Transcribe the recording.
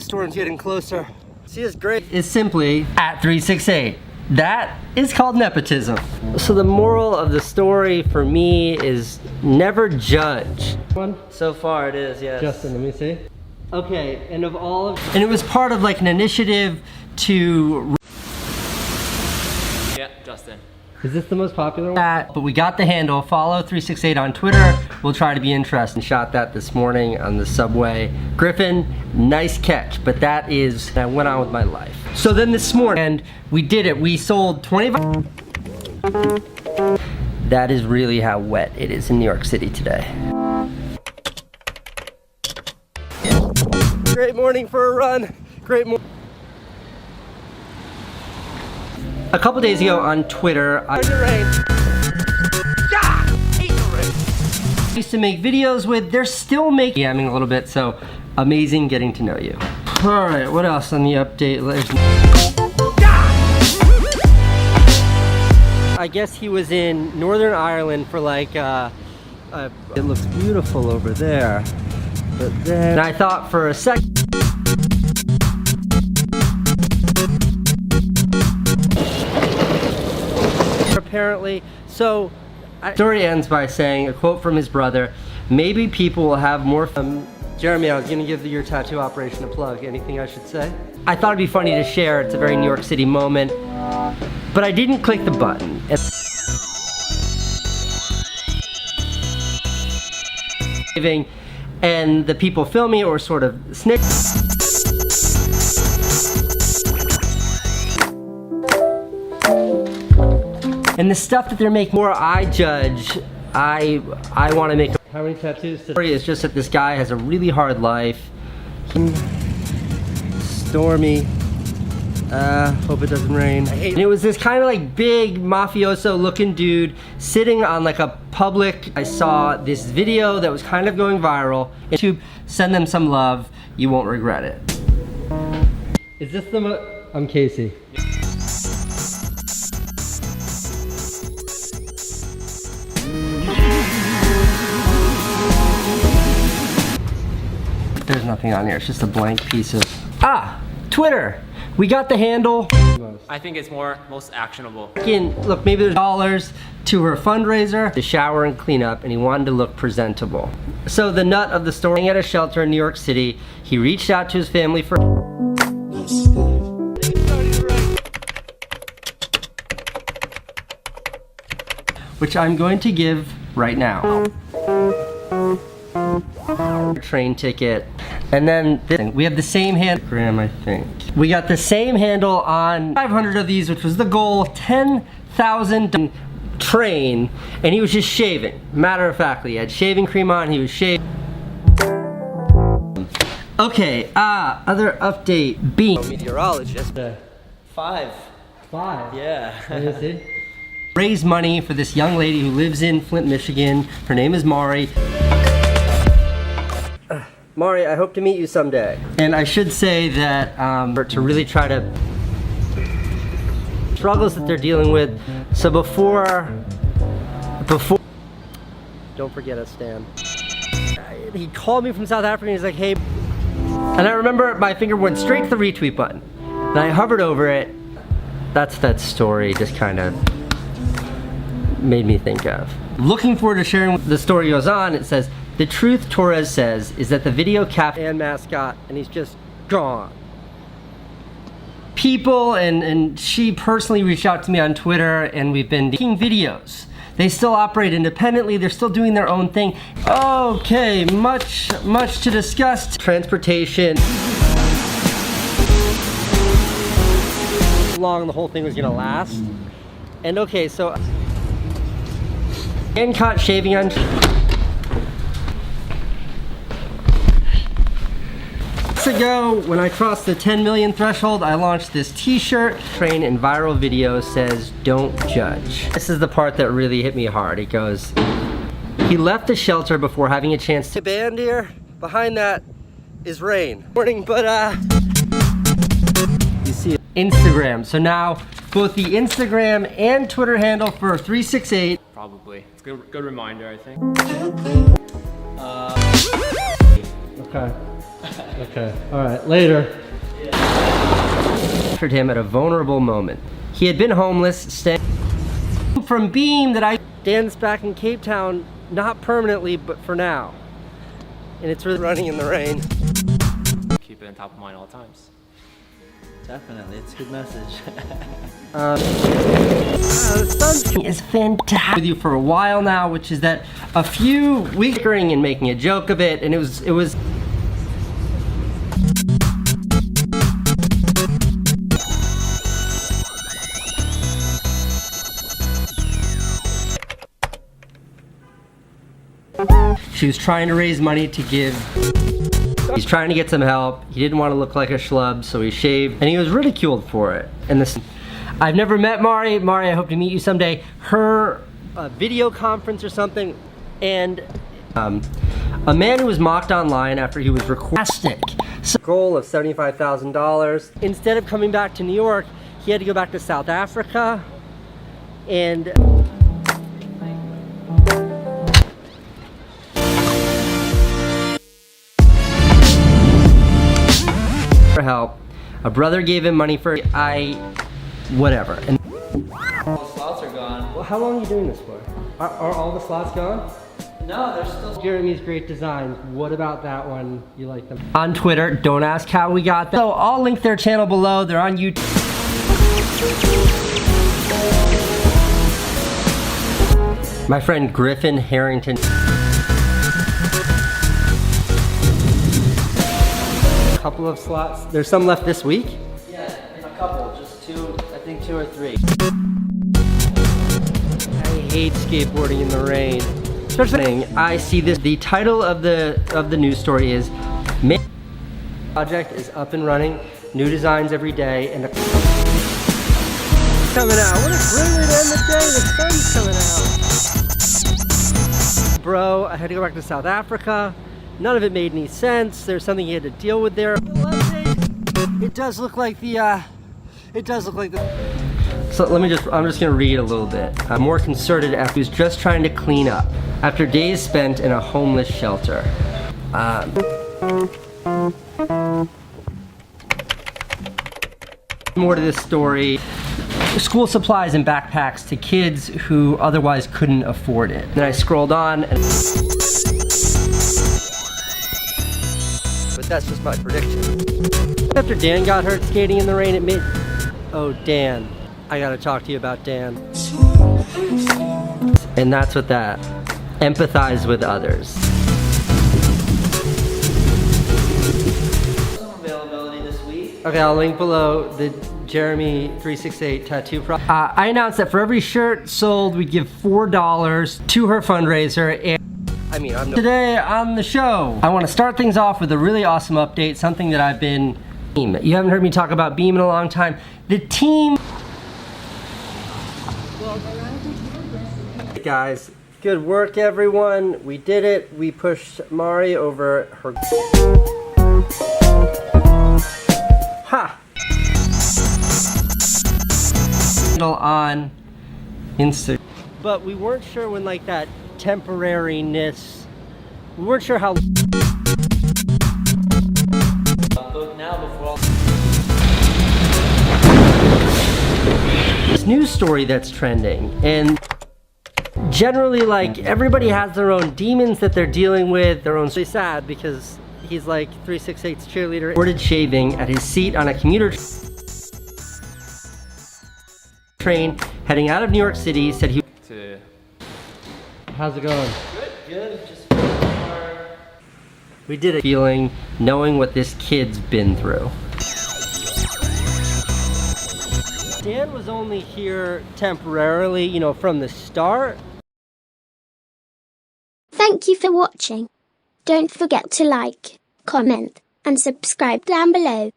storm's getting closer. See, it's great. It's simply at 368. That is called nepotism. So the moral of the story for me is never judge. One? So far it is, yes. Justin, let me see. Okay, and of all of, and it was part of like an initiative to. Yeah, Justin. Is this the most popular one? But we got the handle, follow 368 on Twitter. We'll try to be interesting. Shot that this morning on the subway. Griffin, nice catch, but that is, I went on with my life. So then this morning, and we did it, we sold 25. That is really how wet it is in New York City today. Great morning for a run, great morning. A couple days ago on Twitter, I used to make videos with, they're still making, DMing a little bit, so amazing getting to know you. All right, what else on the update list? I guess he was in Northern Ireland for like, it looks beautiful over there. But then I thought for a second, apparently. So, story ends by saying a quote from his brother, maybe people will have more fun. Jeremy, I was gonna give your tattoo operation a plug. Anything I should say? I thought it'd be funny to share. It's a very New York City moment, but I didn't click the button. And the people filming it were sort of snickering. And the stuff that they're making, more I judge, I want to make. How many tattoos today? It's just that this guy has a really hard life. Stormy. Hope it doesn't rain. And it was this kind of like big mafioso looking dude sitting on like a public. I saw this video that was kind of going viral. YouTube, send them some love. You won't regret it. Is this the I'm Casey. There's nothing on here, it's just a blank piece of, Twitter. We got the handle. I think it's most actionable. Look, maybe there's dollars to her fundraiser, to shower and clean up, and he wanted to look presentable. So the nut of the story, at a shelter in New York City, he reached out to his family for, which I'm going to give right now. Train ticket, and then we have the same handle, I think. We got the same handle on 500 of these, which was the goal, 10,000 train, and he was just shaving. Matter of fact, he had shaving cream on, he was shaving. Okay, other update, Bean. Meteorologist. Five. Yeah. Let me see. Raise money for this young lady who lives in Flint, Michigan. Her name is Mari. Mari, I hope to meet you someday. And I should say that to really try to struggles that they're dealing with. So before, don't forget us, Stan. He called me from South Africa and he's like, hey, and I remember my finger went straight to the retweet button. And I hovered over it. That's that story just kind of made me think of. Looking forward to sharing. The story goes on, it says, the truth, Torres says, is that the video captured and mascot, and he's just gone. People, and she personally reached out to me on Twitter, and we've been making videos. They still operate independently, they're still doing their own thing. Okay, much to discuss. Transportation. How long the whole thing was gonna last. And okay, so, and caught shaving on. Ago, when I crossed the 10 million threshold, I launched this t-shirt. Train in viral video says, don't judge. This is the part that really hit me hard. It goes, he left the shelter before having a chance to band here. Behind that is rain. Morning, but you see Instagram. So now both the Instagram and Twitter handle for 368. Probably. It's a good reminder, I think. Okay. Okay, alright, later. Offered him at a vulnerable moment. He had been homeless, staying from Beam that I... Dan's back in Cape Town, not permanently, but for now. And it's really running in the rain. Keep it on top of mind all times. Definitely, it's a good message. The sun is fantastic with you for a while now, which is that a few weeks and making a joke of it, and it was she was trying to raise money to give. He's trying to get some help. He didn't want to look like a schlub, so he shaved, and he was ridiculed for it. And this, I've never met Mari. Mari, I hope to meet you someday. Her video conference or something, and a man who was mocked online after he was requested. So, goal of $75,000. Instead of coming back to New York, he had to go back to South Africa, and for help. A brother gave him money for whatever. And All the slots are gone. well, how long are you doing this for? Are all the slots gone? No, they're still... Jeremy's great designs. What about that one? You like them? On Twitter, don't ask how we got them. So I'll link their channel below. They're on YouTube. My friend Griffin Harrington. Couple of slots. There's some left this week? Yeah, a couple, just two, I think 2 or 3. I hate skateboarding in the rain. Especially I see this. The title of the news story is project is up and running, new designs every day, and coming out. What a great way to end the day. The sun's coming out. Bro, I had to go back to South Africa. None of it made any sense. There's something he had to deal with there. It does look like the, So I'm just gonna read a little bit. A more concerted effort who's just trying to clean up after days spent in a homeless shelter. More to this story. School supplies and backpacks to kids who otherwise couldn't afford it. Then I scrolled on and that's just my prediction. After Dan got hurt skating in the rain, it made... Oh, Dan. I gotta talk to you about Dan. And that's what that. Empathize with others. Some availability this week. Okay, I'll link below the Jeremy 368 tattoo pro. I announced that for every shirt sold, we'd give $4 to her fundraiser. And today on the show, I want to start things off with a really awesome update, something that I've been... You haven't heard me talk about Beam in a long time. The team... Hey guys, good work everyone. We did it. We pushed Mari over her... Ha! On Instagram. But we weren't sure when like that temporariness, we weren't sure how Now before this news story that's trending, and generally like everybody has their own demons that they're dealing with, their own. Really sad because he's like 368's cheerleader. Reported shaving at his seat on a commuter train heading out of New York City. Said he How's it going? good, just We did it. Feeling, knowing what this kid's been through. Dan was only here temporarily, you know, from the start. Thank you for watching. Don't forget to like, comment, and subscribe down below.